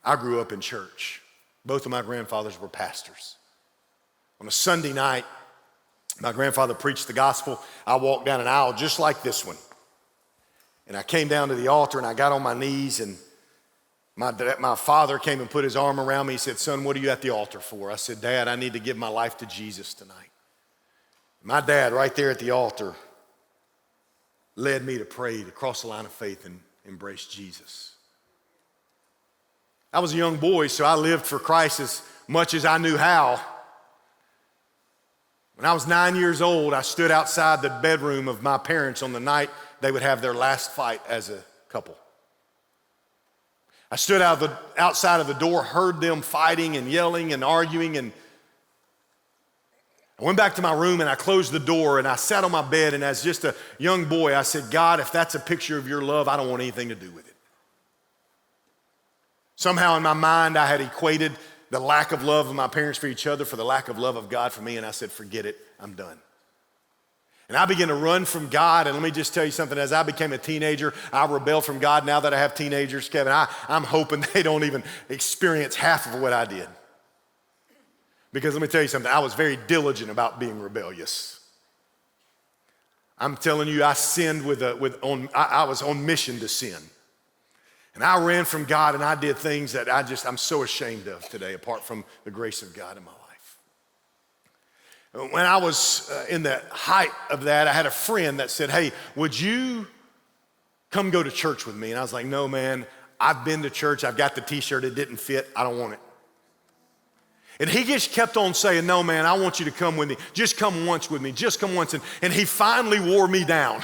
I grew up in church. Both of my grandfathers were pastors. On a Sunday night, my grandfather preached the gospel. I walked down an aisle just like this one. And I came down to the altar and I got on my knees, and my father came and put his arm around me. He said, "Son, what are you at the altar for?" I said, "Dad, I need to give my life to Jesus tonight." My dad right there at the altar led me to pray to cross the line of faith and embrace Jesus. I was a young boy, so I lived for Christ as much as I knew how. When I was 9 years old, I stood outside the bedroom of my parents on the night they would have their last fight as a couple. I stood outside of the door, heard them fighting and yelling and arguing, and I went back to my room and I closed the door and I sat on my bed, and as just a young boy, I said, "God, if that's a picture of your love, I don't want anything to do with it." Somehow in my mind, I had equated the lack of love of my parents for each other for the lack of love of God for me, and I said, "Forget it, I'm done." And I began to run from God, and let me just tell you something. As I became a teenager, I rebelled from God. Now that I have teenagers, Kevin, I'm hoping they don't even experience half of what I did. Because let me tell you something, I was very diligent about being rebellious. I'm telling you, I sinned I was on mission to sin. And I ran from God, and I did things that I'm so ashamed of today, apart from the grace of God in my life. When I was in the height of that, I had a friend that said, "Hey, would you come go to church with me?" And I was like, "No, man, I've been to church. I've got the t-shirt. It didn't fit. I don't want it." And he just kept on saying, "No, man, I want you to come with me. Just come once with me. Just come once." And he finally wore me down.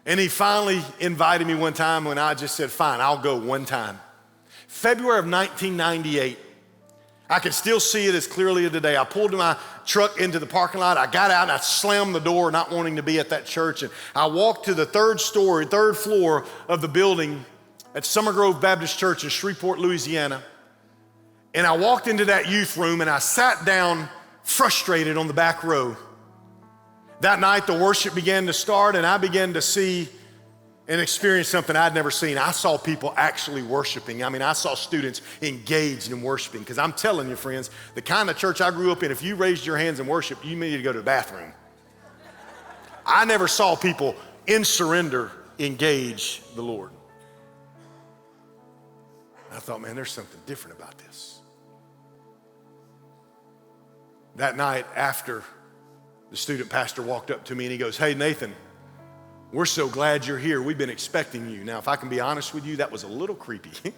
And he finally invited me one time when I just said, "Fine, I'll go one time." February of 1998, I can still see it as clearly as today. I pulled my truck into the parking lot. I got out and I slammed the door, not wanting to be at that church. And I walked to the third floor of the building at Summer Grove Baptist Church in Shreveport, Louisiana. And I walked into that youth room and I sat down frustrated on the back row. That night, the worship began to start, and I began to see and experience something I'd never seen. I saw people actually worshiping. I saw students engaged in worshiping. Because I'm telling you, friends, the kind of church I grew up in, if you raised your hands and worshiped, you needed to go to the bathroom. I never saw people in surrender engage the Lord. I thought, man, there's something different about this. That night, after the student pastor walked up to me and he goes, "Hey, Nathan, we're so glad you're here. We've been expecting you." Now, if I can be honest with you, that was a little creepy. I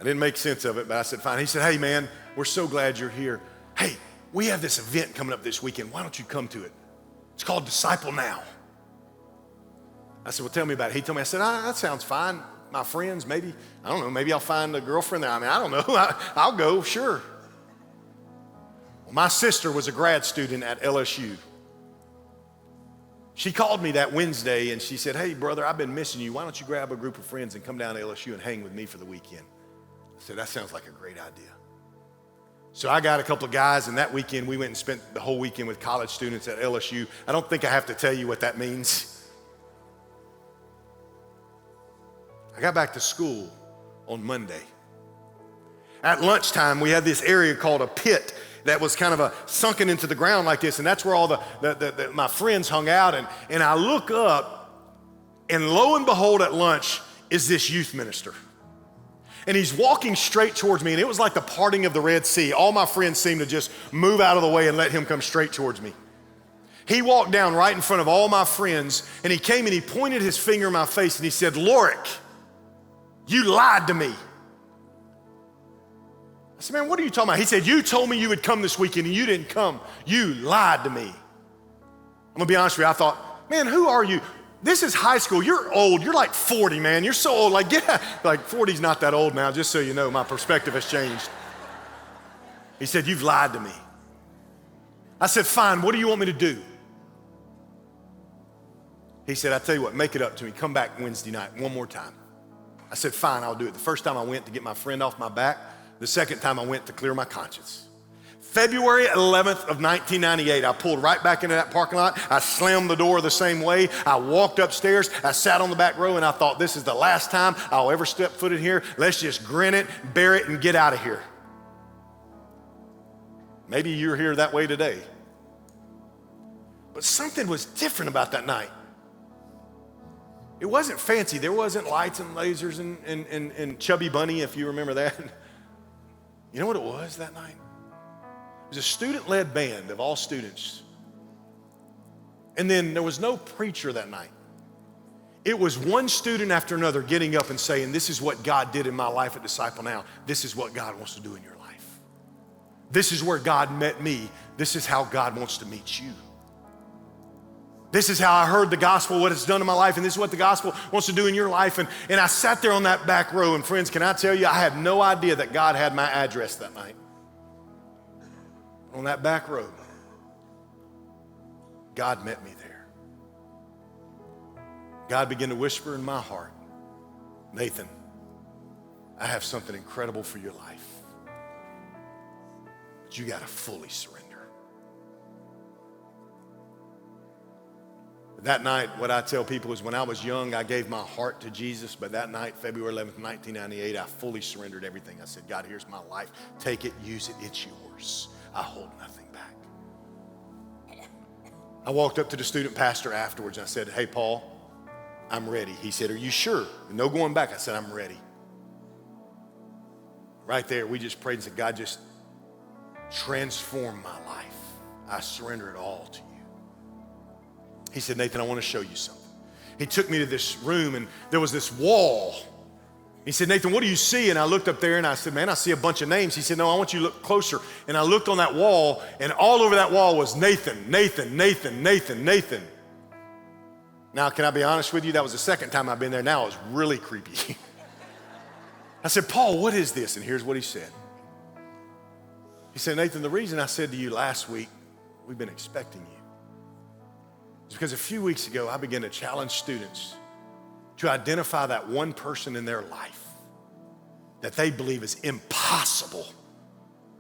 didn't make sense of it, but I said, "Fine." He said, "Hey, man, we're so glad you're here. Hey, we have this event coming up this weekend. Why don't you come to it? It's called Disciple Now." I said, "Well, tell me about it." He told me, I said, "That sounds fine. My friends, maybe, I don't know, maybe I'll find a girlfriend there. I don't know. I'll go, sure." Well, my sister was a grad student at LSU. She called me that Wednesday and she said, "Hey, brother, I've been missing you. Why don't you grab a group of friends and come down to LSU and hang with me for the weekend?" I said, "That sounds like a great idea." So I got a couple of guys, and that weekend we went and spent the whole weekend with college students at LSU. I don't think I have to tell you what that means. I got back to school on Monday. At lunchtime, we had this area called a pit that was kind of sunken into the ground like this, and that's where all my friends hung out. And I look up, and lo and behold, at lunch is this youth minister. And he's walking straight towards me, and it was like the parting of the Red Sea. All my friends seemed to just move out of the way and let him come straight towards me. He walked down right in front of all my friends, and he came and he pointed his finger in my face, and he said, "Lorick, you lied to me." I said, "Man, what are you talking about?" He said, "You told me you would come this weekend and you didn't come. You lied to me." I'm gonna be honest with you, I thought, man, who are you? This is high school, you're old, you're like 40, man. You're so old, like 40's not that old now, just so you know, my perspective has changed. He said, "You've lied to me." I said, "Fine, what do you want me to do?" He said, "I tell you what, make it up to me. Come back Wednesday night one more time." I said, "Fine, I'll do it." The first time I went to get my friend off my back. The second time I went to clear my conscience. February 11th of 1998, I pulled right back into that parking lot. I slammed the door the same way. I walked upstairs. I sat on the back row, and I thought, this is the last time I'll ever step foot in here. Let's just grin it, bear it, and get out of here. Maybe you're here that way today. But something was different about that night. It wasn't fancy. There wasn't lights and lasers and Chubby Bunny, if you remember that. You know what it was that night? It was a student-led band of all students. And then there was no preacher that night. It was one student after another getting up and saying, this is what God did in my life at Disciple Now. This is what God wants to do in your life. This is where God met me. This is how God wants to meet you. This is how I heard the gospel, what it's done in my life, and this is what the gospel wants to do in your life. And I sat there on that back row, and friends, can I tell you, I had no idea that God had my address that night. On that back row, God met me there. God began to whisper in my heart, Nathan, I have something incredible for your life, but you got to fully surrender. That night, what I tell people is when I was young, I gave my heart to Jesus, but that night, February 11th, 1998, I fully surrendered everything. I said, God, here's my life. Take it, use it, it's yours. I hold nothing back. I walked up to the student pastor afterwards and I said, hey, Paul, I'm ready. He said, are you sure? No going back. I said, I'm ready. Right there, we just prayed and said, God, just transform my life. I surrender it all to you. He said, Nathan, I want to show you something. He took me to this room and there was this wall. He said, Nathan, what do you see? And I looked up there and I said, man, I see a bunch of names. He said, no, I want you to look closer. And I looked on that wall and all over that wall was Nathan, Nathan, Nathan, Nathan, Nathan. Now, can I be honest with you? That was the second time I've been there. Now it's really creepy. I said, Paul, what is this? And here's what he said. He said, Nathan, the reason I said to you last week, we've been expecting you, is because a few weeks ago, I began to challenge students to identify that one person in their life that they believe is impossible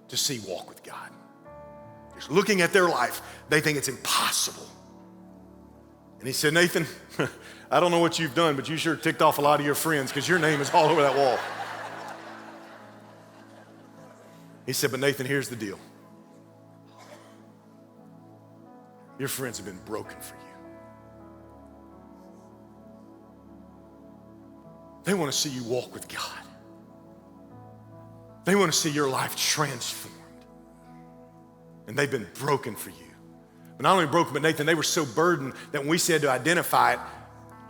to see walk with God. Just looking at their life, they think it's impossible. And he said, Nathan, I don't know what you've done, but you sure ticked off a lot of your friends because your name is all over that wall. He said, but Nathan, here's the deal. Your friends have been broken for you. They want to see you walk with God. They want to see your life transformed. And they've been broken for you. But not only broken, but Nathan, they were so burdened that when we said to identify it,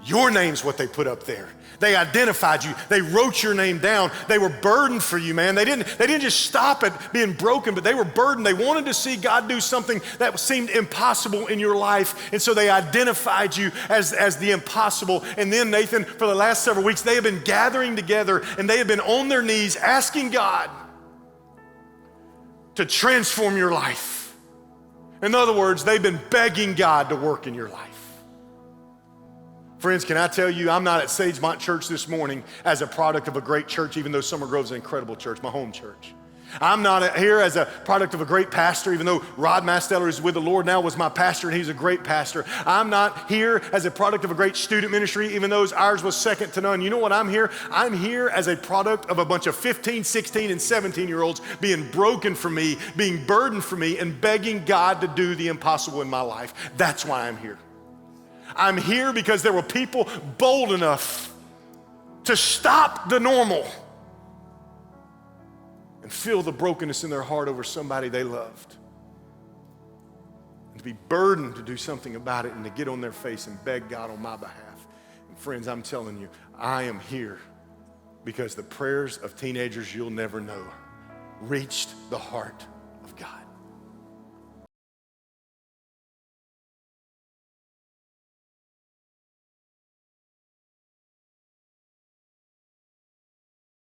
your name's what they put up there. They identified you. They wrote your name down. They were burdened for you, man. They didn't just stop at being broken, but they were burdened. They wanted to see God do something that seemed impossible in your life. And so they identified you as the impossible. And then, Nathan, for the last several weeks, they have been gathering together and they have been on their knees asking God to transform your life. In other words, they've been begging God to work in your life. Friends, can I tell you, I'm not at Sagemont Church this morning as a product of a great church, even though Summer Grove's an incredible church, my home church. I'm not here as a product of a great pastor, even though Rod Masteller is with the Lord now, was my pastor, and he's a great pastor. I'm not here as a product of a great student ministry, even though ours was second to none. You know what I'm here? I'm here as a product of a bunch of 15, 16, and 17-year-olds being broken for me, being burdened for me, and begging God to do the impossible in my life. That's why I'm here. I'm here because there were people bold enough to stop the normal and feel the brokenness in their heart over somebody they loved. And to be burdened to do something about it and to get on their face and beg God on my behalf. And friends, I'm telling you, I am here because the prayers of teenagers you'll never know reached the heart of God.